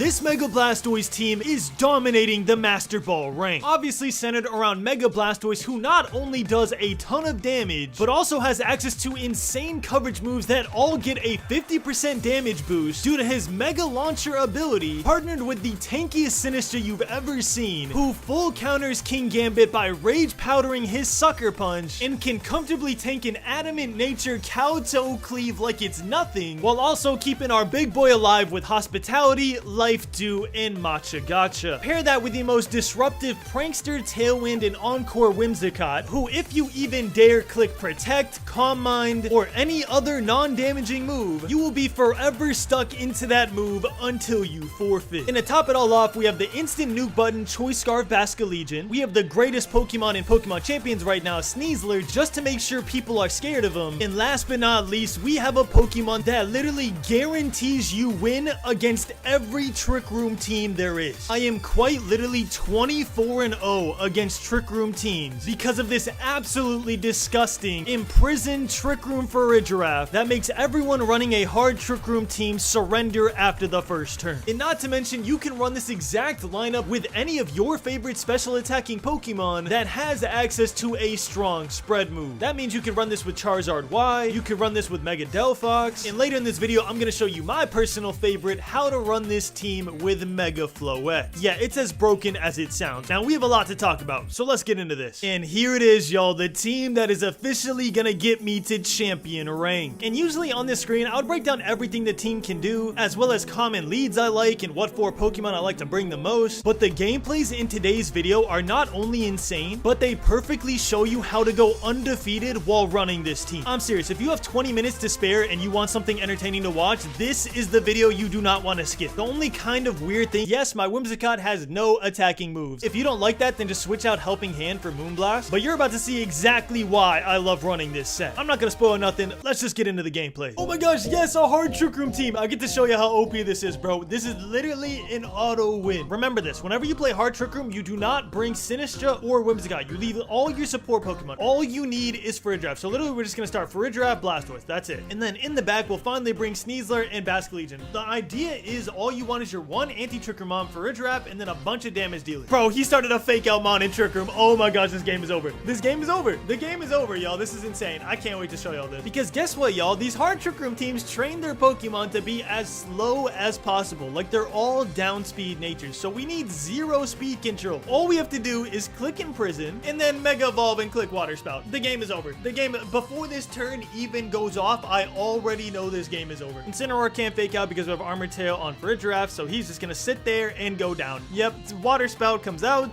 This Mega Blastoise team is dominating the Master Ball rank, obviously centered around Mega Blastoise, who not only does a ton of damage, but also has access to insane coverage moves that all get a 50% damage boost due to his Mega Launcher ability, partnered with the tankiest Sinistcha you've ever seen, who full counters King Gambit by rage powdering his Sucker Punch, and can comfortably tank an Adamant Nature Cow-Toe Cleave like it's nothing, while also keeping our big boy alive with Hospitality, Life Dew, and Matcha Gotcha. Pair that with the most disruptive Prankster, Tailwind, and Encore Whimsicott, who if you even dare click Protect, Calm Mind, or any other non-damaging move, you will be forever stuck into that move until you forfeit. And to top it all off, we have the instant nuke button Choice Scarf Basculegion. We have the greatest Pokemon in Pokemon Champions right now, Sneasler, just to make sure people are scared of him. And last but not least, we have a Pokemon that literally guarantees you win against every Trick Room team there is. I am quite literally 24-0 against Trick Room teams because of this absolutely disgusting imprisoned Trick Room for a Giraffe that makes everyone running a hard Trick Room team surrender after the first turn. And not to mention, you can run this exact lineup with any of your favorite special attacking Pokemon that has access to a strong spread move. That means you can run this with Charizard Y, you can run this with Mega Delphox, and later in this video, I'm going to show you my personal favorite, how to run this team with Mega Floette. Yeah, it's as broken as it sounds. Now, we have a lot to talk about, so let's get into this. And here it is, y'all, the team that is officially going to get me to champion rank. And usually on this screen, I would break down everything the team can do, as well as common leads I like and what 4 Pokemon I like to bring the most. But the gameplays in today's video are not only insane, but they perfectly show you how to go undefeated while running this team. I'm serious, if you have 20 minutes to spare and you want something entertaining to watch, this is the video you do not want to skip. The only kind of weird thing, yes, my Whimsicott has no attacking moves. If you don't like that, then just switch out Helping Hand for Moonblast. But you're about to see exactly why I love running this set. I'm not gonna spoil nothing, let's just get into the gameplay. Oh my gosh, yes, a hard Trick Room team. I get to show you how OP this is, bro. This is literally an auto win. Remember this, whenever you play hard Trick Room, you do not bring Sinistcha or Whimsicott. You leave all your support Pokemon. All you need is Farigiraf. So literally, we're just gonna start Farigiraf, Blastoise. That's it. And then in the back, we'll finally bring Sneasler and Basculegion. The idea is all you want is your one anti-Trick Room Mon, Farigiraf, and then a bunch of damage dealers. Bro, he started a fake out Mon in Trick Room. Oh my gosh, this game is over. This game is over. The game is over, y'all. This is insane. I can't wait to show y'all this. Because guess what, y'all? These hard Trick Room teams train their Pokemon to be as slow as possible. Like, they're all down speed natures. So we need 0 speed control. All we have to do is click Imprison and then Mega Evolve and click Water Spout. The game is over. The game, before this turn even goes off, I already know this game is over. Incineroar can't fake out because we have Armored Tail on Farigiraf, so he's just gonna sit there and go down. Yep, Water Spout comes out.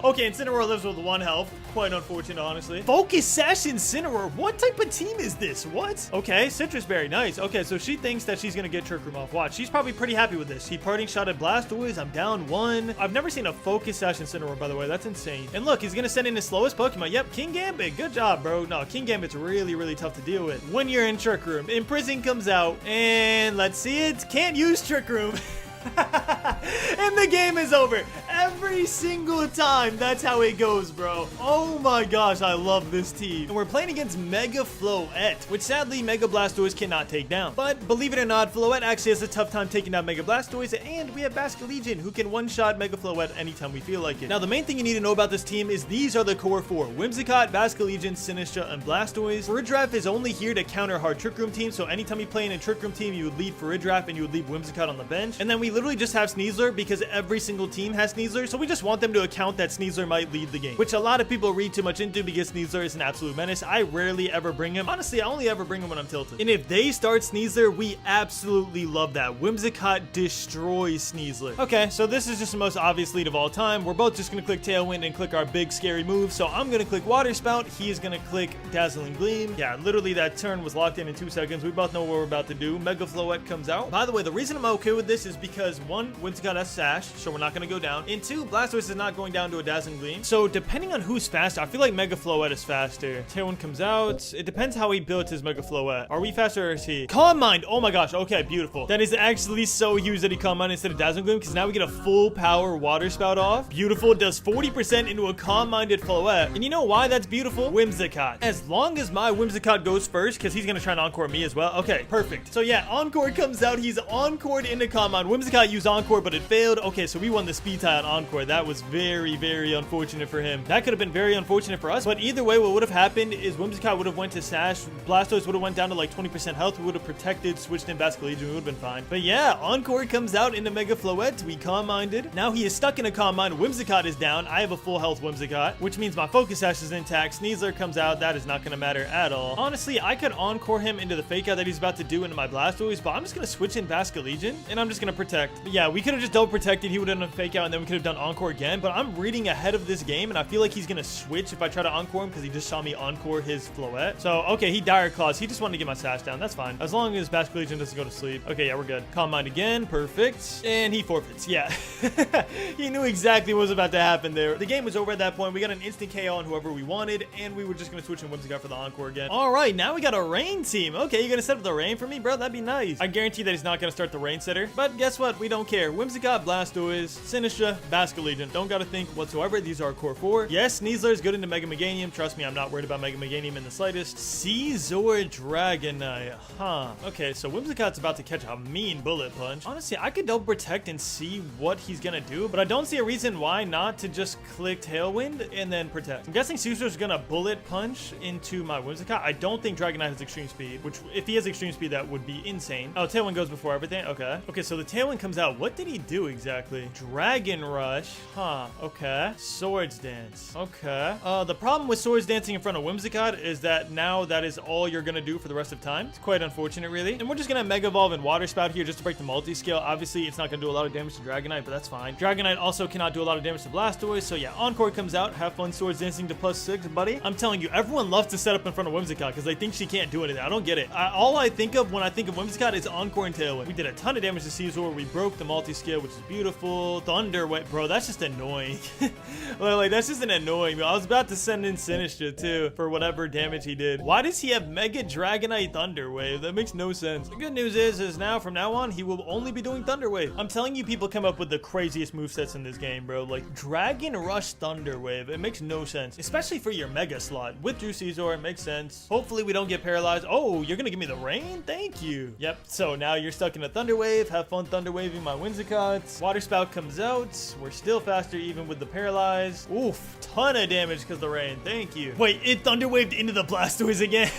Okay, Incineroar lives with 1 health. Quite unfortunate, honestly. Focus Sash Incineroar. What type of team is this? What? Okay, Citrus Berry. Nice. Okay, so she thinks that she's gonna get Trick Room off. Watch, she's probably pretty happy with this. He parting shot at Blastoise. I'm down 1. I've never seen a Focus Sash Incineroar, by the way. That's insane. And look, he's gonna send in his slowest Pokemon. Yep, King Gambit. Good job, bro. No, King Gambit's really, really tough to deal with when you're in Trick Room. Imprison comes out, and let's see it. Can't use Trick Room. And the game is over. Every single time, that's how it goes, bro. Oh my gosh, I love this team. And we're playing against Mega Floette, which sadly Mega Blastoise cannot take down. But believe it or not, Floette actually has a tough time taking down Mega Blastoise, and we have Basculegion, who can one-shot Mega Floette anytime we feel like it. Now, the main thing you need to know about this team is these are the core 4. Whimsicott, Basculegion, Sinistcha, and Blastoise. Farigiraf is only here to counter hard Trick Room teams, so anytime you play in a Trick Room team, you would leave Farigiraf and you would leave Whimsicott on the bench. And then we literally just have Sneasler because every single team has Sneasler, so we just want them to account that Sneasler might lead the game, which a lot of people read too much into because Sneasler is an absolute menace. I rarely ever bring him. Honestly, I only ever bring him when I'm tilted. And if they start Sneasler, we absolutely love that. Whimsicott destroys Sneasler. Okay, so this is just the most obvious lead of all time. We're both just gonna click Tailwind and click our big scary move. So I'm gonna click Water Spout. He is gonna click Dazzling Gleam. Yeah, literally that turn was locked in 2 seconds. We both know what we're about to do. Mega Floette comes out. By the way, the reason I'm okay with this is because 1, Whimsicott has Sash, so we're not gonna go down. And 2, Blastoise is not going down to a Dazzling Gleam. So depending on who's faster, I feel like Mega Floette is faster. Tailwind comes out. It depends how he built his Mega Floette. Are we faster or is he? Calm Mind. Oh my gosh. Okay, beautiful. That is actually so huge that he Calm Mind instead of Dazzling Gleam, because now we get a full power Water Spout off. Beautiful. Does 40% into a calm-minded Floette. And you know why that's beautiful? Whimsicott. As long as my Whimsicott goes first, because he's going to try and Encore me as well. Okay, perfect. So yeah, Encore comes out. He's Encored into Calm Mind. Whimsicott used Encore, but it failed. Okay, so we won the speed tie on Encore. That was very, very unfortunate for him. That could have been very unfortunate for us. But either way, what would have happened is Whimsicott would have went to Sash. Blastoise would have went down to like 20% health. We would have protected, switched in Basculegion. We would have been fine. But yeah, Encore comes out into Mega Floette. We calm-minded. Now he is stuck in a Calm Mind. Whimsicott is down. I have a full health Whimsicott, which means my Focus Sash is intact. Sneasler comes out. That is not going to matter at all. Honestly, I could Encore him into the Fake Out that he's about to do into my Blastoise, but I'm just going to switch in Basculegion, and I'm just going to protect. But yeah, we could have just double protected. He would have done a Fake Out, and then we could have done Encore again, but I'm reading ahead of this game, and I feel like he's going to switch if I try to Encore him, because he just saw me Encore his Floette. So, okay, he Dire Claws. He just wanted to get my Sash down. That's fine. As long as Basculegion doesn't go to sleep. Okay, yeah, we're good. Calm Mind again. Perfect. And he forfeits. Yeah. He knew exactly what was about to happen there. The game was over at that point. We got an instant KO on whoever we wanted, and we were just going to switch in Whimsicott for the Encore again. All right, now we got a Rain team. Okay, you're going to set up the Rain for me, bro? That'd be nice. I guarantee that he's not going to start the Rain setter, but guess what? We don't care. Whimsicott, Blastoise, Sinistra, Basculegion. Don't got to think whatsoever. These are our core 4. Yes, Sneasler is good into Mega Meganium. Trust me, I'm not worried about Mega Meganium in the slightest. Scizor Dragonite. Huh. Okay, so Whimsicott's about to catch a mean Bullet Punch. Honestly, I could double protect and see what he's going to do, but I don't see a reason why not to just click Tailwind and then protect. I'm guessing Caesar's gonna Bullet Punch into my Whimsicott. I don't think Dragonite has Extreme Speed, which if he has Extreme Speed, that would be insane. Oh, Tailwind goes before everything. Okay. Okay, so the Tailwind comes out. What did he do exactly? Dragon Rush. Huh. Okay. Swords Dance. Okay. The problem with Swords Dancing in front of Whimsicott is that now that is all you're gonna do for the rest of time. It's quite unfortunate, really. And we're just gonna Mega Evolve and Water Spout here just to break the multi-scale. Obviously, it's not gonna do a lot of damage to Dragonite, but that's fine. Dragonite also cannot do a lot of damage to Blastoise, so yeah, Encore comes out. Have fun Swords Dancing to +6, buddy. I'm telling you, everyone loves to set up in front of Whimsicott because they think she can't do anything. I don't get it. All I think of when I think of Whimsicott is Encore and Tailwind. We did a ton of damage to Caesar. We broke the multi-scale, which is beautiful. Thunder Wave, bro, that's just annoying. like, that's just an annoying. I was about to send in Sinistra, too, for whatever damage he did. Why does he have Mega Dragonite Thunder Wave? That makes no sense. The good news is now, from now on, he will only be doing Thunder Wave. I'm telling you, people come up with the craziest movesets in this game, bro. Like, Dragon Rush Thunder Wave. It makes no sense, especially for your Mega slot. Withdrew Caesar, it makes sense. Hopefully, we don't get paralyzed. Oh, you're gonna give me the Rain? Thank you. Yep, so now you're stuck in a Thunder Wave. Have fun Thunder Waving my Whimsicott. Water Spout comes out. We're still faster even with the paralyzed. Oof, ton of damage because of the Rain. Thank you. Wait, it Thunder Waved into the Blastoise again.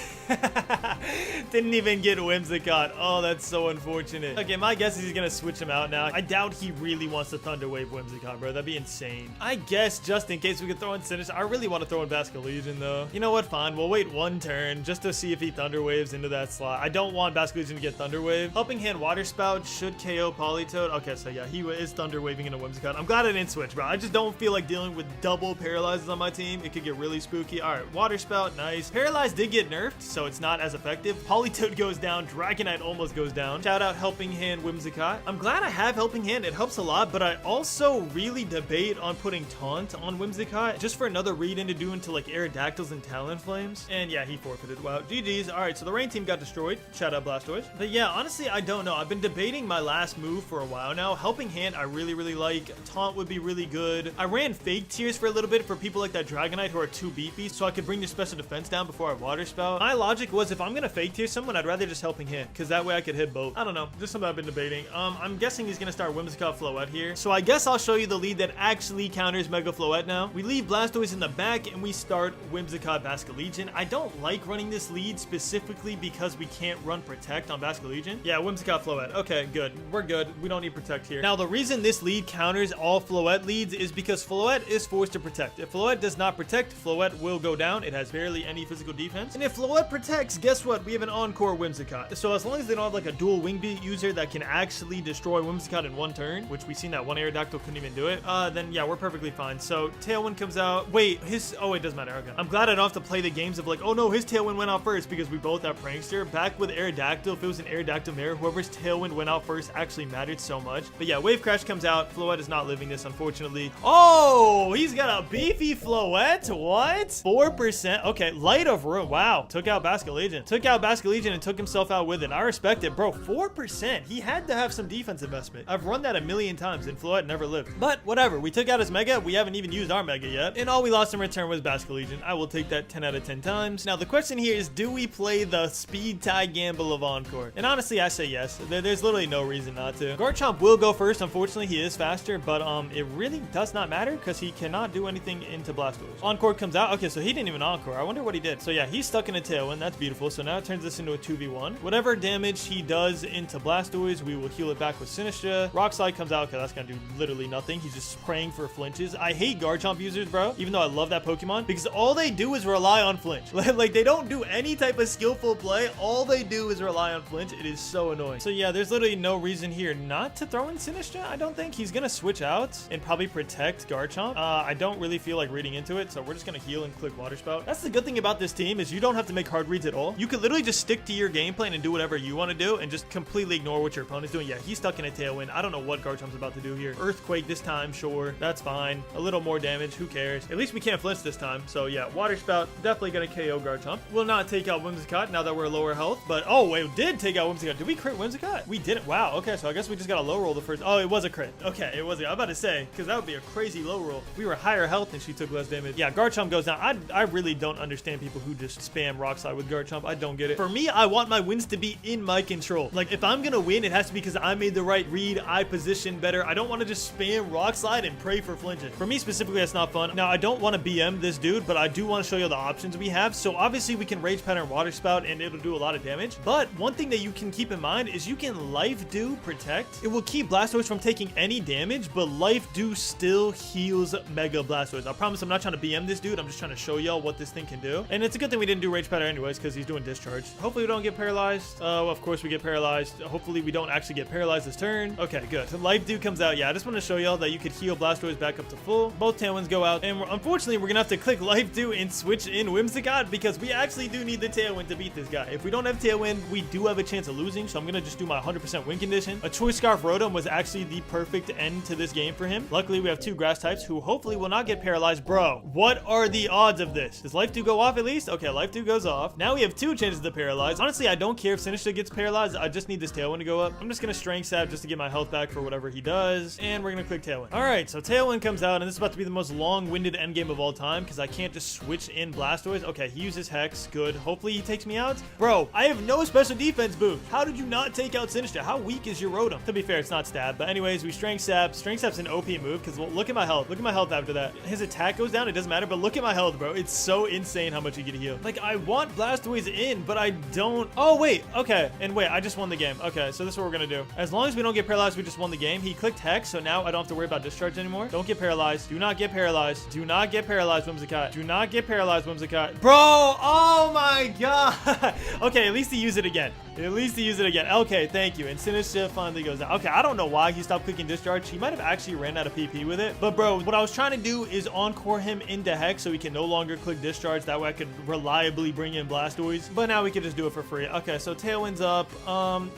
Didn't even get Whimsicott. Oh, that's so unfortunate. Okay, my guess is he's gonna switch him out now. I doubt he really wants to Thunder Wave Whimsicott, bro. That'd be insane. I guess just in case we could throw in Sinistra. I really want to throw in Basculegion, though. You know what? Fine. We'll wait one turn just to see if he Thunder Waves into that slot. I don't want Basculegion to get Thunder Wave. Helping Hand Water Spout should KO Politoed. Okay, so yeah, he is Thunder Waving into Whimsicott. I'm glad I didn't switch, bro. I just don't feel like dealing with double paralyzes on my team. It could get really spooky. All right, Water Spout, nice. Paralyzed did get nerfed, so it's not as effective. Politoed goes down. Dragonite almost goes down. Shout out Helping Hand Whimsicott. I'm glad I have Helping Hand. It helps a lot, but I also really debate on putting Taunt on Whimsicott just for another read into doing to like Aerodactyls and Talonflames. And yeah, he forfeited. Wow, GG's. All right, so the Rain team got destroyed. Shout out Blastoise. But yeah, honestly, I don't know. I've been debating my last move for a while now. Helping Hand, I really like. Taunt would be really good. I ran Fake Tears for a little bit for people like that Dragonite who are too beefy, so I could bring their special defense down before I Water Spout. My logic was if I'm gonna Fake Tear someone, I'd rather just Helping Hand, because that way I could hit both. I don't know. Just something I've been debating. I'm guessing he's gonna start Whimsicott Floette here. So I guess I'll show you the lead that actually counters Mega Floette now. We leave Blastoise in the back and we start Whimsicott Basculegion. I don't like running this lead specifically because we can't run Protect on Basculegion. Yeah, Whimsicott Floette. Okay, good. We're good. We don't need Protect here. Now, the reason this lead counters all Floette leads is because Floette is forced to Protect. If Floette does not Protect, Floette will go down. It has barely any physical defense. And if Floette protects, guess what? We have an Encore Whimsicott. So as long as they don't have like a dual Wing Beat user that can actually destroy Whimsicott in one turn, which we've seen that one Aerodactyl couldn't even do it, then yeah, we're perfectly fine. So Tailwind comes out. Wait, oh, it doesn't matter. Okay. I'm glad I don't have to play the games of like, oh no, his Tailwind went out first because we both have Prankster. Back with Aerodactyl, if it was an Aerodactyl mirror, whoever's Tailwind went out first actually mattered so much. But yeah, Wave Crash comes out. Floette is not living this, unfortunately. Oh, he's got a beefy Floette. What? 4%. Okay, Light of Ruin. Wow. Took out Basculegion. Took out Basculegion and took himself out with it. I respect it. Bro, 4%. He had to have some defense investment. I've run that a million times and Floette never lived. But whatever. We took out his Mega. We haven't even used our Mega yet. And all we lost in return was Basculegion. I will take that 10 out of 10 times. Now, the question here is, do we play the speed tie gamble of Encore? And honestly, I say yes. There's literally no reason not to. Garchomp will go first. Unfortunately, he is faster, but it really does not matter because he cannot do anything into Blastoise. Encore comes out. Okay, so he didn't even Encore. I wonder what he did. So yeah, he's stuck in a Tailwind. That's beautiful. So now it turns this into a 2v1. Whatever damage he does into Blastoise, we will heal it back with Sinistcha. Rock Slide comes out. Okay, that's gonna do literally nothing. He's just praying for flinches. I hate Garchomp users, bro, even though I love that Pokemon, because all they do is rely on flinch. Like, they don't do any type of skillful play. All they do is rely on flinch. It is so annoying. So yeah, there's literally no reason here not to throw in Sinistcha. I don't think he's gonna switch out and probably protect Garchomp. I don't really feel like reading into it, so we're just gonna heal and click Water Spout. That's the good thing about this team, is you don't have to make hard reads at all. You could literally just stick to your game plan and do whatever you want to do and just completely ignore what your opponent's doing. Yeah, he's stuck in a Tailwind. I don't know what Garchomp's about to do here. Earthquake this time, sure, that's fine. A little more damage, who cares? At least we can't flinch this time. So yeah, Water Spout definitely gonna KO Garchomp. Will not take out Whimsicott now that we're lower health, but oh, it did take out Whimsicott. Did we crit Whimsicott? We didn't. Wow, okay, so I guess we just got a low roll the first. Oh, it was a crit. Okay, it was. I'm about to say, because that would be a crazy low roll. We were higher health and she took less damage. Yeah, Garchomp goes down. I really don't understand people who just spam Rock Slide with Garchomp. I don't get it. For me, I want my wins to be in my control. Like, if I'm gonna win, it has to be because I made the right read, I positioned better. I don't want to just spam Rock Slide and pray for flinches. For me specifically, that's not fun. Now, I don't want to BM this dude, but I do want to show you the options we have. So obviously we can Rage Pattern Water Spout and it'll do a lot of damage. But one thing that you can keep in mind is you can Life Dew Protect. It will keep Blastoise from taking any damage, but Life Dew still heals Mega Blastoise. I promise I'm not trying to BM this dude. I'm just trying to show y'all what this thing can do. And it's a good thing we didn't do Rage Pattern anyways, because he's doing Discharge. Hopefully we don't get paralyzed. Oh, of course we get paralyzed. Hopefully we don't actually get paralyzed this turn. Okay, good. So Life Dew comes out. Yeah, I just want to show y'all that you could heal Blastoise back up to full. Both Tailwinds go out. And unfortunately, we're gonna have to click Life Dew and switch in Whimsicott because we actually do need the Tailwind to beat this guy. If we don't have Tailwind, we do have a chance of losing. So I'm gonna just do my 100% win condition. A Choice Scarf Rotom was actually the perfect end to this game for him. Luckily, we have two grass types who hopefully will not get paralyzed. Bro, what are the odds of this? Does Life Dew go off at least? Okay, Life Dew goes off. Now we have two chances to paralyze. Honestly, I don't care if Sinistcha gets paralyzed. I just need this Tailwind to go up. I'm just gonna Strength Sap just to get my health back for whatever he does. And we're gonna click Tailwind. All right, so Tailwind comes out, and this is about to be the most long-winded endgame of all time because I can't just switch in Blastoise. Okay, he uses Hex. Good. Hopefully he takes me out. Bro, I have no special defense boost. How did you not take out Sinistcha? How weak is your Rotom? To be fair, it's not stab. But anyways, we Strength Sap. Strength Sap's an OP move because, well, look at my health. Look at my health after that. His attack goes down. It doesn't matter, but look at my health, bro. It's so insane how much you get to heal. Like, I want Blastoise in, but I don't. Oh, wait. Okay. And wait, I just won the game. Okay, so this is what we're gonna do. As long as we don't get paralyzed, we just won the game. He clicked Hex, so now I don't have to worry about Discharge anymore. Don't get paralyzed. Do not get paralyzed. Do not get paralyzed, Whimsicott. Do not get paralyzed, Whimsicott. Bro, oh my god. Okay, at least he used it again. At least he used it again. Okay, thank you. And Sinistcha finally goes down. Okay, I don't know why he stopped clicking Discharge. He might have actually ran out of PP with it. But bro, what I was trying to do is Encore him into Hex so he can no longer click Discharge. That way I could reliably bring in Blastoise. But now we can just do it for free. Okay, so Tailwind's up.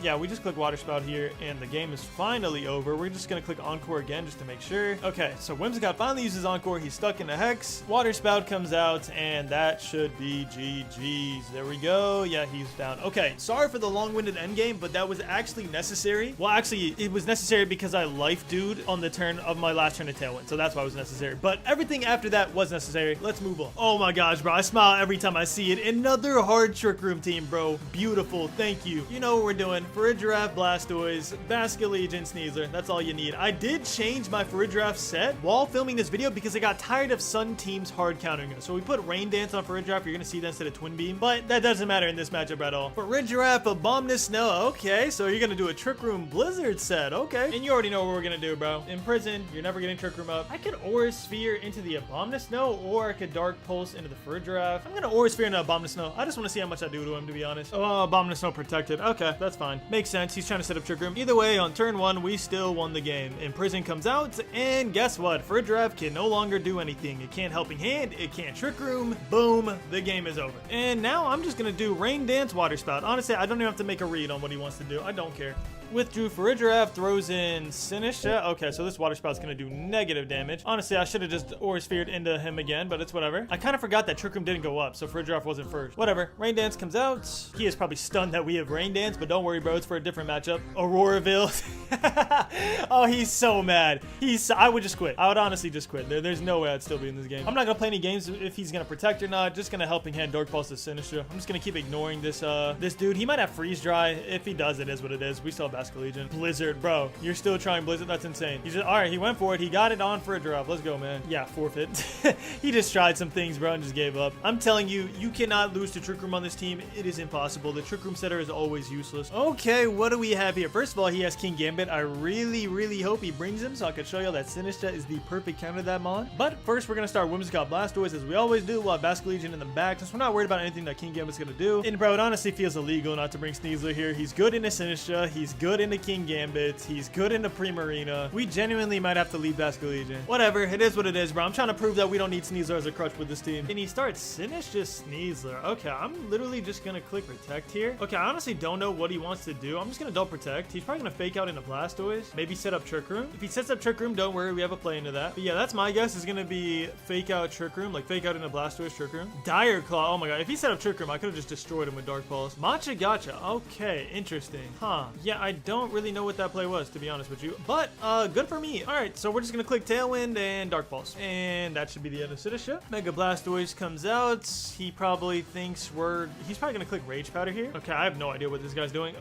Yeah, we just click Water Spout here and the game is finally over. We're just gonna click Encore again just to make sure. Okay, so Whimsicott finally uses Encore. He's stuck in the Hex. Water Spout comes out and that should be GG's. There we go. Yeah, he's down. Okay, sorry for the long-winded endgame, but that was actually necessary. Well, actually, it was necessary because I Life Dew'd on the turn of my last turn of Tailwind, so that's why it was necessary. But everything after that was necessary. Let's move on. Oh my gosh, bro, I smile every time I see it. Another hard Trick Room team, bro. Beautiful, thank you. You know what we're doing. Farigiraf, Blastoise, Basculegion, Sneasler. That's all you need. I did change my Farigiraf set while filming this video because I got tired of Sun teams hard countering us. So we put Rain Dance on Farigiraf. You're gonna see that instead of Twin Beam, but that doesn't matter in this matchup at all. Farigiraf, Abominous Snow. Okay, so you're gonna do a Trick Room Blizzard set. Okay, and you already know what we're gonna do, bro. Imprison, you're never getting Trick Room up. I could Aura Sphere into the Abominous Snow, or I could Dark Pulse into the Farigiraf. I'm gonna Aura Sphere into Abominous Snow. I just want to see how much I do to him, to be honest. Oh, Abominous Snow protected. Okay, that's fine. Makes sense. He's trying to set up Trick Room. Either way, on turn one, we still won the game. Imprison comes out, and guess what? Farigiraf can no longer do anything. It can't Helping Hand. It can't Trick Room. Boom. The game is over. And now I'm just gonna do Rain Dance, Water Spout. Honestly, I don't even have to make a read on what he wants to do. I don't care. Withdrew Farigiraf, throws in Sinistra. Okay, so this Water Spout's gonna do negative damage. Honestly, I should have just Aura Sphered into him again, but it's whatever. I kind of forgot that Trick Room didn't go up, so Farigiraf wasn't first. Whatever. Rain Dance comes out. He is probably stunned that we have Rain Dance, but don't worry, bro. It's for a different matchup. Auroraville. Oh, he's so mad. I would just quit. I would honestly just quit. There's no way I'd still be in this game. I'm not gonna play any games if he's gonna protect or not. Just gonna helping hand Dark Pulse to Sinistra. I'm just gonna keep ignoring this this dude. He might have Freeze Dry. If he does, it is what it is. We still have Basculegion. Blizzard, bro. You're still trying Blizzard? That's insane. He's just, all right, he went for it. He got it on for a drop. Let's go, man. Yeah, forfeit. He just tried some things, bro, and just gave up. I'm telling you, you cannot lose to Trick Room on this team. It is impossible. The Trick Room setter is always useless. Okay, what do we have here? First of all, he has King Gambit. I really hope he brings him so I can show you that Sinistra is the perfect counter to that mon. But first, we're going to start Whimsicott Blastoise as we always do. We'll have Basculegion in the back since we're not worried about anything that King Gambit's going to do. And bro, it honestly feels illegal not to bring Sneasler here. He's good in the Sinistra. He's good in the King Gambit. He's good in the Primarina. We genuinely might have to leave Basculegion. Whatever, it is what it is, bro. I'm trying to prove that we don't need Sneasler as a crutch with this team. And he starts Sinistra Sneasler. Okay, I'm literally just going to click Protect here. Okay, I honestly don't know what he wants to do. I'm just going to double Protect. He's probably going to fake out into Blastoise. Maybe set up Trick Room. If he sets up Trick Room, don't worry. We have a play into that. But yeah, that's my guess is going to be fake out Trick Room. Like fake out into Blastoise Trick Room. Dire Claw. Oh my god. If he set up Trick Room, I could have just destroyed him with Dark Pulse. Matcha Gotcha. Okay, interesting. Huh. Yeah, I don't really know what that play was, to be honest with you. But good for me. Alright, so we're just going to click Tailwind and Dark Pulse. And that should be the end of Sinistra. Mega Blastoise comes out. He probably thinks he's probably going to click Rage Powder here. Okay, I have no idea what this guy's doing.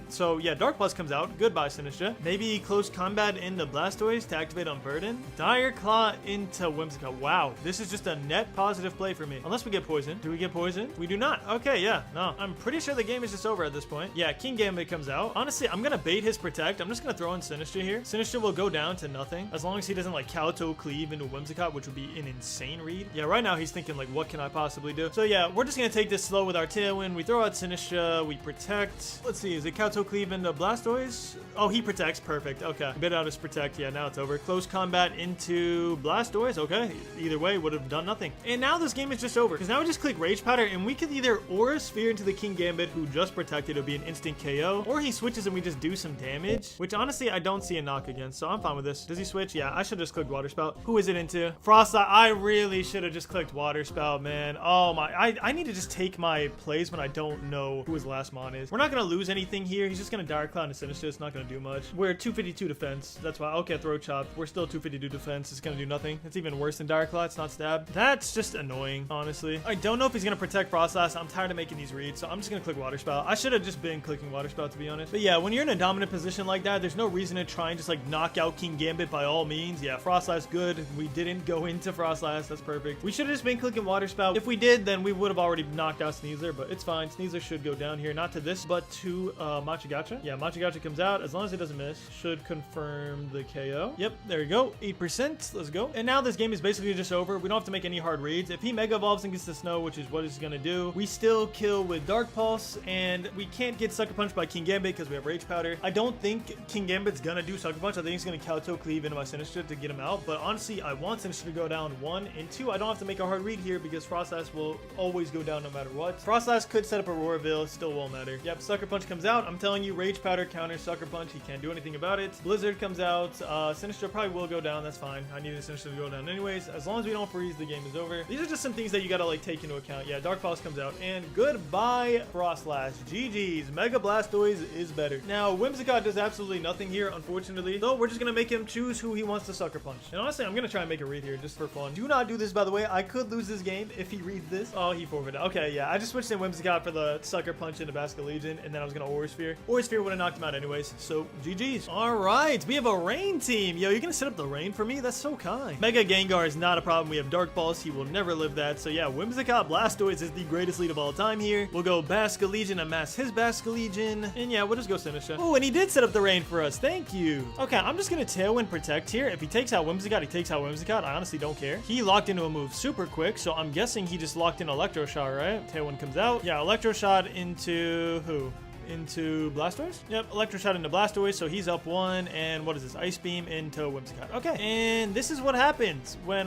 So yeah, Dark Pulse comes out. Goodbye, Sinistra. Maybe close combat into Blastoise to activate on Burden. Dire Claw into Whimsicott. Wow, this is just a net positive play for me. Unless we get poisoned. Do we get poisoned? We do not. Okay, yeah, no. I'm pretty sure the game is just over at this point. Yeah, King Gambit comes out. Honestly, I'm gonna bait his Protect. I'm just gonna throw in Sinistra here. Sinistra will go down to nothing as long as he doesn't like Kowtow Cleave into Whimsicott, which would be an insane read. Yeah, right now he's thinking like, what can I possibly do? So yeah, we're just gonna take this slow with our Tailwind. We throw out Sinistra. We Protect. Let's see, is it Kowtow Cleave into Blastoise? Oh, he protects. Perfect. Okay, bit out his Protect. Yeah, now it's over. Close combat into Blastoise. Okay, either way would have done nothing. And now this game is just over because now we just click Rage Powder and we could either Aura Sphere into the King Gambit who just protected. It'll be an instant KO, or he switches and we just do some damage, which honestly I don't see a knock against, so I'm fine with this. Does he switch? Yeah, I should just click Water Spout. Who is it into? Frostlight. I really should have just clicked Water Spout, man. Oh my, I need to just take my plays when I don't know who his last mon is. We're not gonna lose anything here. He's just gonna Dire Claw and Sinistra. It's not gonna do much. We're 252 defense. That's why. Okay, Throat Chop. We're still 252 defense. It's gonna do nothing. It's even worse than Dire Claw. It's not stab. That's just annoying, honestly. I don't know if he's gonna protect Frostlass. I'm tired of making these reads, so I'm just gonna click Water Spout. I should have just been clicking Water Spout, to be honest. But yeah, when you're in a dominant position like that, there's no reason to try and just like knock out King Gambit by all means. Yeah, Frostlass good. We didn't go into Frostlass. That's perfect. We should have just been clicking Water Spout. If we did, then we would have already knocked out Sneasler, but it's fine. Sneasler should go down here. Not to this, but to Matcha Gotcha. Yeah, Matcha Gotcha comes out. As long as it doesn't miss, should confirm the KO. Yep, there you go. 8%. Let's go. And now this game is basically just over. We don't have to make any hard reads. If he Mega Evolves and gets the Snow, which is what he's gonna do, we still kill with Dark Pulse, and we can't get Sucker Punch by King Gambit because we have Rage Powder. I don't think King Gambit's gonna do Sucker Punch. I think he's gonna Kowtow Cleave into my Sinistra to get him out, but honestly, I want Sinistra to go down 1, and 2, I don't have to make a hard read here because Frostlass will always go down no matter what. Frostlass could set up a Auroraville, still won't matter. Yep, Sucker Punch comes out. I'm telling you, Rage Powder counters Sucker Punch. He can't do anything about it. Blizzard comes out. Sinistra probably will go down. That's fine. I needed Sinistra to go down anyways. As long as we don't freeze, the game is over. These are just some things that you gotta like take into account. Yeah, Dark Pulse comes out, and goodbye Frostlass. GG's. Mega Blastoise is better. Now, Whimsicott does absolutely nothing here, unfortunately. So we're just gonna make him choose who he wants to Sucker Punch. And honestly, I'm gonna try and make a read here just for fun. Do not do this, by the way. I could lose this game if he reads this. Oh, he forfeited. Okay, yeah. I just switched in Whimsicott for the Sucker Punch into Basculegion, and then I was gonna Aura Sphere. Aura Sphere would have knocked him out anyways. So GG's. All right, we have a Rain team. Yo, you're gonna set up the Rain for me? That's so kind. Mega Gengar is not a problem. We have Dark Pulse. He will never live that. So yeah, Whimsicott Blastoise is the greatest lead of all time here. We'll go Basculegion, amass his Basculegion, and yeah, we'll just go Sinistra. Oh, and he did set up the Rain for us. Thank you. Okay, I'm just gonna Tailwind Protect here. If he takes out Whimsicott, he takes out Whimsicott. I honestly don't care. He locked into a move super quick, so I'm guessing he just locked in Electro Shot, right? Tailwind comes out. Yeah, Electro Shot into who? into Blastoise. Yep, Electric Shot into Blastoise, so he's up 1. And what is this? Ice Beam into Whimsicott. Okay, and this is what happens when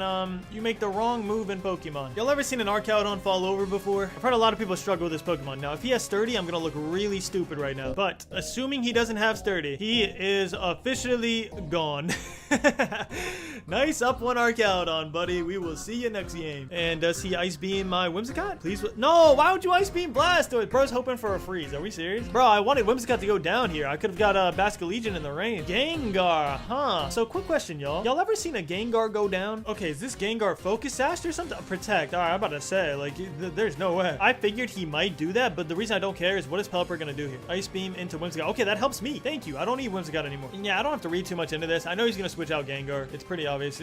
you make the wrong move in Pokemon. Y'all ever seen an Archaeodon fall over before? I've heard a lot of people struggle with this Pokemon. Now, if he has Sturdy, I'm gonna look really stupid right now. But assuming he doesn't have Sturdy, he is officially gone. Nice up 1 Archaeodon, buddy. We will see you next game. And does he Ice Beam my Whimsicott? Please. No, why would you Ice Beam Blastoise? Bro's hoping for a freeze. Are we serious? Bro, I wanted Whimsicott to go down here. I could have got a Basculegion in the range. Gengar, huh? So quick question, y'all. Y'all ever seen a Gengar go down? Okay, is this Gengar Focus Sash or something? Protect. All right, I'm about to say, like, there's no way. I figured he might do that, but the reason I don't care is what is Pelipper gonna do here? Ice Beam into Whimsicott. Okay, that helps me. Thank you. I don't need Whimsicott anymore. And yeah, I don't have to read too much into this. I know he's gonna switch out Gengar. It's pretty obvious.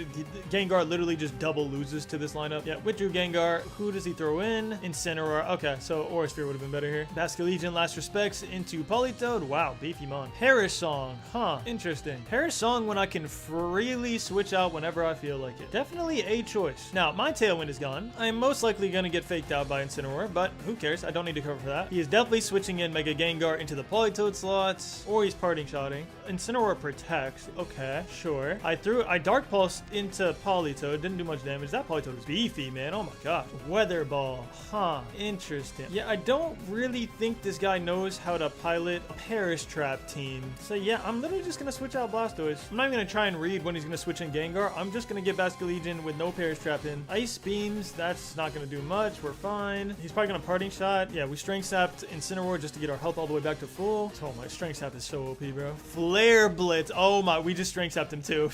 Gengar literally just double loses to this lineup. Yeah, withdrew Gengar. Who does he throw in? Incineroar. Okay, so Aura Sphere would have been better here. Basculegion, last respects into Politoed. Wow, beefy mon. Perish Song. Huh, interesting. Perish Song when I can freely switch out whenever I feel like it. Definitely a choice. Now, my Tailwind is gone. I am most likely going to get faked out by Incineroar, but who cares? I don't need to cover for that. He is definitely switching in Mega Gengar into the Politoed slots, or he's parting shotting. Incineroar protects. Okay, sure. I Dark Pulse into Politoed. Didn't do much damage. That Politoed is beefy, man. Oh my gosh. Weather Ball. Huh. Interesting. Yeah, I don't really think this guy knows how to pilot a Perish Trap team. So yeah, I'm literally just going to switch out Blastoise. I'm not even going to try and read when he's going to switch in Gengar. I'm just going to get Basculegion with no Perish Trap in. Ice Beams, that's not going to do much. We're fine. He's probably going to Parting Shot. Yeah, we Strength Sapped Incineroar just to get our health all the way back to full. Oh my, Strength Sap is so OP, bro. Flare Blitz. Oh my, we just Strength Sapped him too.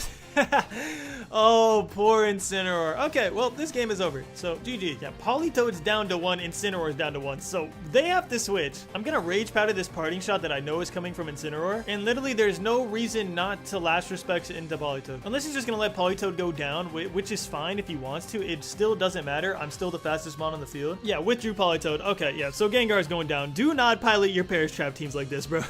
Oh, poor Incineroar. Okay, well, this game is over. So, GG. Yeah, Politoed's down to 1, Incineroar's down to 1. So, they have to switch. I'm gonna Rage Powder this Parting Shot that I know is coming from Incineroar. And literally, there's no reason not to last respects into Politoed. Unless he's just gonna let Politoed go down, which is fine if he wants to. It still doesn't matter. I'm still the fastest mon on the field. Yeah, withdrew Politoed. Okay, yeah, so Gengar's going down. Do not pilot your Perish Trap teams like this, bro.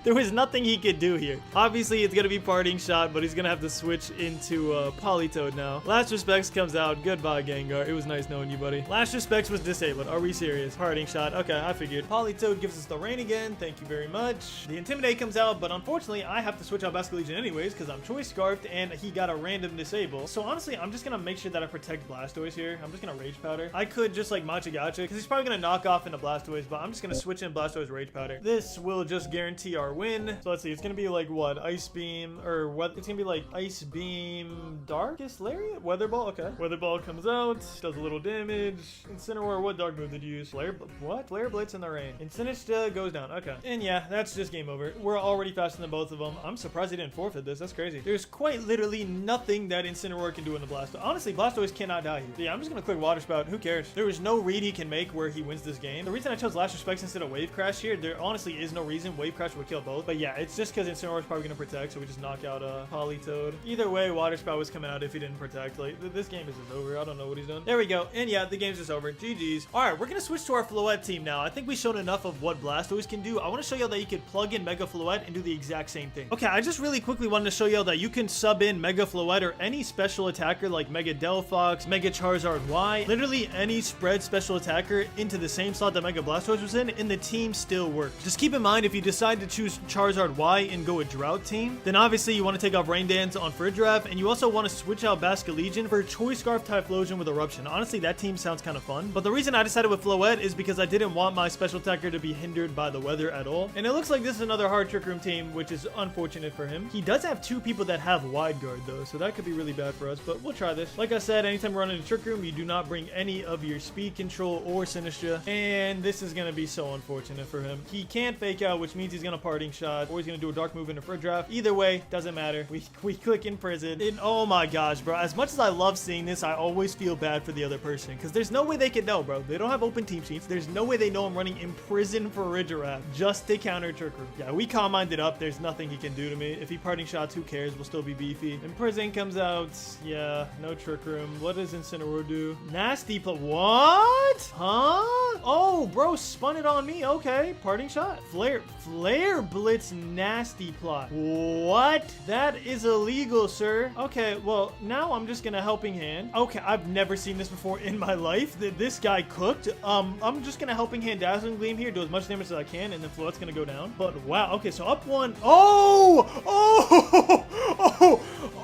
There was nothing he could do here. Obviously, it's gonna be Parting Shot, but he's gonna have to switch into Politoed now. Last Respects comes out. Goodbye, Gengar. It was nice knowing you, buddy. Last Respects was disabled. Are we serious? Parting Shot. Okay, I figured. Politoed gives us the rain again. Thank you very much. The Intimidate comes out, but unfortunately, I have to switch out Basculegion anyways because I'm Choice Scarfed and he got a random disable. So honestly, I'm just gonna make sure that I protect Blastoise here. I'm just gonna Rage Powder. I could just like Machigacha because he's probably gonna knock off into Blastoise, but I'm just gonna switch in Blastoise Rage Powder. This will just guarantee our win. So let's see. It's gonna be like what? Ice Beam or what? It's gonna be like Ice Beam, Darkest Lariat, Weather Ball. Okay, Weather Ball comes out, does a little damage. Incineroar, what dark move did you use? Flare Blitz in the rain. Incinista goes down. Okay, and yeah, that's just game over. We're already faster than both of them. I'm surprised he didn't forfeit this. That's crazy. There's quite literally nothing that Incineroar can do in the Blastoise. Honestly, Blastoise cannot die here. So yeah, I'm just gonna click Water Spout. Who cares? There is no read he can make where he wins this game. The reason I chose Last Respects instead of Wave Crash here, there honestly is no reason. Wave Crash would kill both. But yeah, it's just because Incineroar is probably gonna protect, so we just knock out Politoed. Either way, Water Spout was coming out if he didn't protect. Like, this game is just over. I don't know what he's done. There we go. And yeah, the game's just over. GG's. All right, we're gonna switch to our Floette team now. I think we've shown enough of what Blastoise can do. I want to show y'all that you could plug in Mega Floette and do the exact same thing. Okay, I just really quickly wanted to show y'all that you can sub in Mega Floette or any special attacker like Mega Delphox, Mega Charizard Y, literally any spread special attacker into the same slot that Mega Blastoise was in, and the team still works. Just keep in mind, if you decide to choose Charizard Y and go a Drought team, then obviously you want to take off Rain Dance on Friddrap, and you also want to switch out Basculegion for Choice Scarf Typhlosion with Eruption. Honestly, that team sounds kind of fun, but the reason I decided with Floette is because I didn't want my special attacker to be hindered by the weather at all. And it looks like this is another hard Trick Room team, which is unfortunate for him. He does have 2 people that have Wide Guard though, so that could be really bad for us, but we'll try this. Like I said, anytime we run into Trick Room, you do not bring any of your Speed Control or Sinistra, and this is going to be so unfortunate for him. He can't Fake Out, which means he's going to Parting Shot, or he's going to do a Dark move into Friddrap. Either way, doesn't matter. We click Imprison. And oh my gosh, bro. As much as I love seeing this, I always feel bad for the other person, because there's no way they can know, bro. They don't have open team sheets. There's no way they know I'm running Imprison for Friddrap just to counter Trick Room. Yeah, we Calm Minded up. There's nothing he can do to me. If he Parting Shots, who cares? We'll still be beefy. Imprison comes out. Yeah, no Trick Room. What does Incineroar do? Nasty what? Huh? Oh, bro, spun it on me. Okay, Parting Shot. Flare Blitz, Nasty Plot. What? That is illegal, sir. Okay, well, now I'm just gonna Helping Hand. Okay, I've never seen this before in my life. This guy cooked. I'm just gonna Helping Hand Dazzling Gleam here, do as much damage as I can, and then Floette's gonna go down. But wow, okay, so up one. Oh!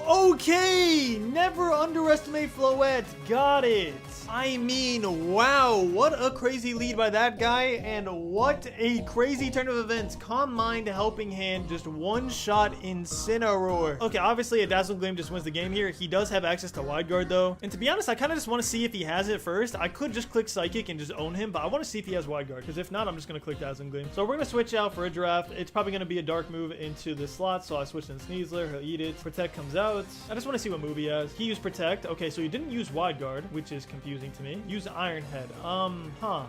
Okay, never underestimate Floette. Got it. I mean, wow, what a crazy lead by that guy, and what a crazy turn of events. Calm Mind, Helping Hand, just one shot Incineroar. Okay, obviously a Dazzling Gleam just wins the game here. He does have access to Wide Guard though, and to be honest, I kind of just want to see if he has it first. I could just click Psychic and just own him, but I want to see if he has Wide Guard, because if not, I'm just going to click Dazzling Gleam. So we're going to switch out for a draft. It's probably going to be a dark move into the slot, so I switched in Sneasler. He'll eat it. Protect comes out. I just want to see what move he has. He used Protect. Okay, so he didn't use Wide Guard, which is confusing to me. Use Iron Head.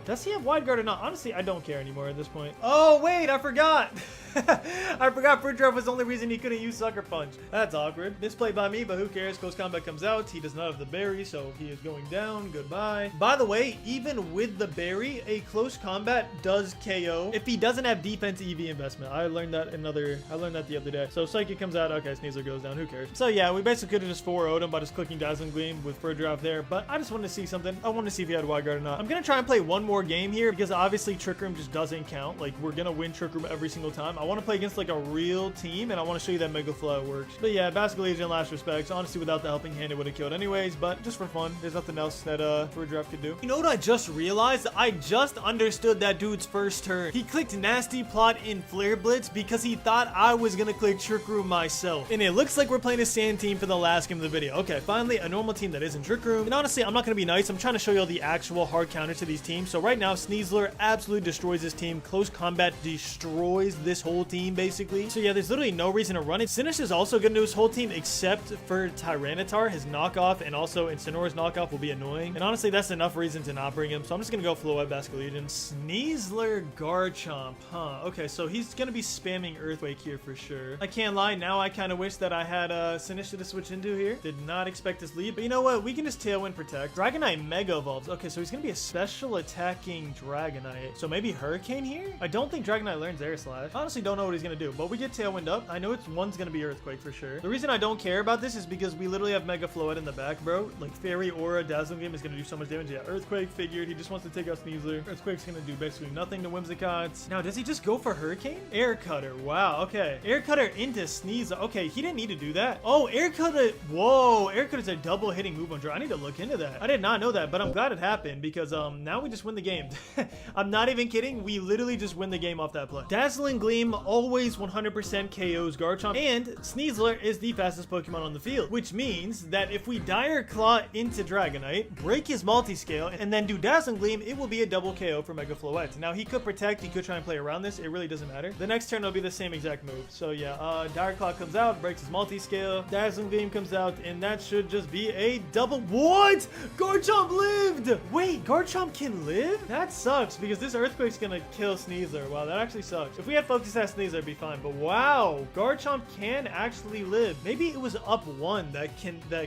Does he have Wide Guard or not? Honestly, I don't care anymore at this point. Oh, wait, I forgot. I forgot Fruit Draft was the only reason he couldn't use Sucker Punch. That's awkward. Misplay by me, but who cares? Close Combat comes out. He does not have the berry, so he is going down. Goodbye. By the way, even with the berry, a Close Combat does KO if he doesn't have Defense EV investment. I learned that the other day. So Psychic comes out. Okay, Sneasler goes down. Who cares? So yeah, we basically could have just 4-0'd him by just clicking Dazzling Gleam with Fruit Draft there, but I just wanted to see something. I wanted to see if he had Wide Guard or not. I'm gonna try and play one more game here because obviously Trick Room just doesn't count. Like, we're gonna win Trick Room every single time. I want to play against like a real team, and I want to show you that Mega Flow works. But yeah, Basculegion, last respects. Honestly, without the Helping Hand, it would have killed anyways, but just for fun. There's nothing else that Fruit Draft could do. You know what I just realized? I just understood that dude's first turn. He clicked Nasty Plot in Flare Blitz because he thought I was gonna click Trick Room myself. And it looks like we're playing a sand team for the last game of the video. Okay, finally, a normal team that isn't Trick Room. And honestly, I'm not gonna be nice. I'm trying to show you all the actual hard counters to these teams. So right now, Sneasler absolutely destroys this team. Close Combat destroys this whole team, basically. So yeah, there's literally no reason to run it. Sinish is also gonna do his whole team except for Tyranitar. His knockoff and also Incineroar's knockoff will be annoying. And honestly, that's enough reason to not bring him. So I'm just gonna go Floette Basculegion. Sneasler Garchomp, huh? Okay, so he's gonna be spamming Earthquake here for sure. I can't lie, now I kind of wish that I had Sinish to switch into here. Did not expect this lead, but you know what? We can just Tailwind Protect. Dragonite Mega Evolves. Okay, so he's gonna be a special attacking Dragonite. So maybe Hurricane here? I don't think Dragonite learns Air Slash. Honestly, don't know what he's gonna do, but we get Tailwind up. I know one's gonna be Earthquake for sure. The reason I don't care about this is because we literally have Mega Floette in the back, bro. Like, Fairy Aura, Dazzling Gleam is gonna do so much damage. Yeah, Earthquake figured. He just wants to take out Sneasler. Earthquake's gonna do basically nothing to Whimsicott. Now, does he just go for Hurricane? Air Cutter. Wow, okay. Air Cutter into Sneasler. Okay, he didn't need to do that. Oh, Air Cutter. Whoa, Air Cutter is a double hitting move on draw. I need to look into that. I did not know that, but I'm glad it happened because now we just win the game. I'm not even kidding. We literally just win the game off that play. Dazzling Gleam always 100% KOs Garchomp, and Sneasler is the fastest Pokemon on the field, which means that if we Dire Claw into Dragonite, break his multi-scale, and then do Dazzling Gleam, it will be a double KO for Mega Floette. Now, he could Protect, he could try and play around this. It really doesn't matter. The next turn will be the same exact move. So yeah, Dire Claw comes out, breaks his multi-scale, Dazzling Gleam comes out, and that should just be a double. What? Garchomp lived! Wait, Garchomp can live? That sucks because this Earthquake's gonna kill Sneasler. Wow, that actually sucks. If we had Focus Sash Sneasler, it'd be fine. But wow, Garchomp can actually live. Maybe it was up 1 that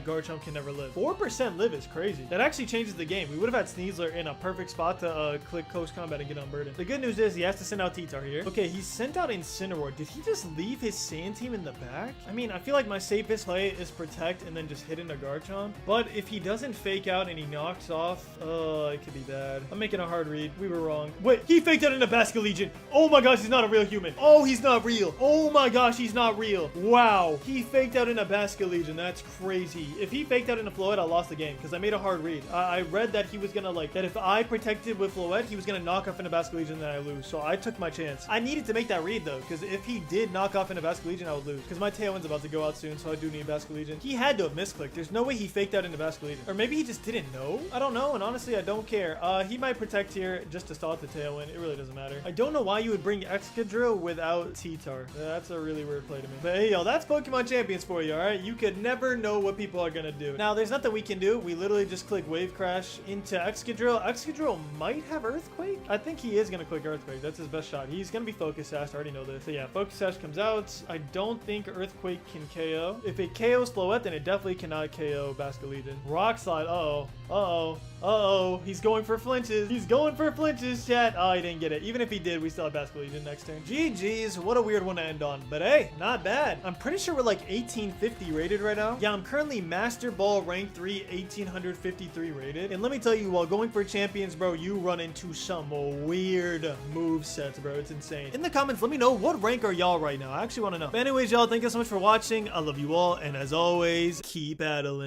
Garchomp can never live. 4% live is crazy. That actually changes the game. We would have had Sneasler in a perfect spot to click Close Combat and get unburdened. The good news is he has to send out T-Tar here. Okay, he sent out Incineroar. Did he just leave his Sand Team in the back? I mean, I feel like my safest play is Protect and then just hit into Garchomp. But if he doesn't fake out and he knocks off, it could be bad. I'm making a hard read. We were wrong. Wait, he faked out into Basculegion. Oh my gosh, he's not a real human. Oh, he's not real. Oh my gosh, he's not real. Wow, he faked out into Basculegion. That's crazy. If he faked out into Floette, I lost the game because I made a hard read. I read that he was gonna that if I protected with Floette, he was gonna knock off into Basculegion and then I lose. So I took my chance. I needed to make that read though, because if he did knock off into Basculegion, I would lose. Because my Tailwind's about to go out soon, so I do need Basculegion. He had to have misclicked. There's no way he faked out into Basculegion. Or maybe he just didn't know? I don't know, and honestly, I don't care. He might Protect here just to stall the Tailwind. It really doesn't matter. I don't know why you would bring Excadrill without T-Tar. That's a really weird play to me. But hey, yo, that's Pokemon Champions for you, alright? You could never know what people are gonna do. Now, there's nothing we can do. We literally just click Wave Crash into Excadrill. Excadrill might have Earthquake. I think he is gonna click Earthquake. That's his best shot. He's gonna be Focus Sash. I already know this. So yeah, Focus Sash comes out. I don't think Earthquake can KO. If it KOs Floette, then it definitely cannot KO Basculegion. Rock Slide. Uh-oh. Uh-oh. He's going for flinches. He's going for flinches, chat. Oh, he didn't get it. Even if he did, we still have Basketball Legion next turn. GG's. What a weird one to end on. But hey, not bad. I'm pretty sure we're like 1850 rated right now. Yeah, I'm currently Master Ball rank 3, 1853 rated. And let me tell you, while going for champions, bro, you run into some weird move sets, bro. It's insane. In the comments, let me know, what rank are y'all right now? I actually want to know. But anyways, y'all, thank you so much for watching. I love you all. And as always, keep battling.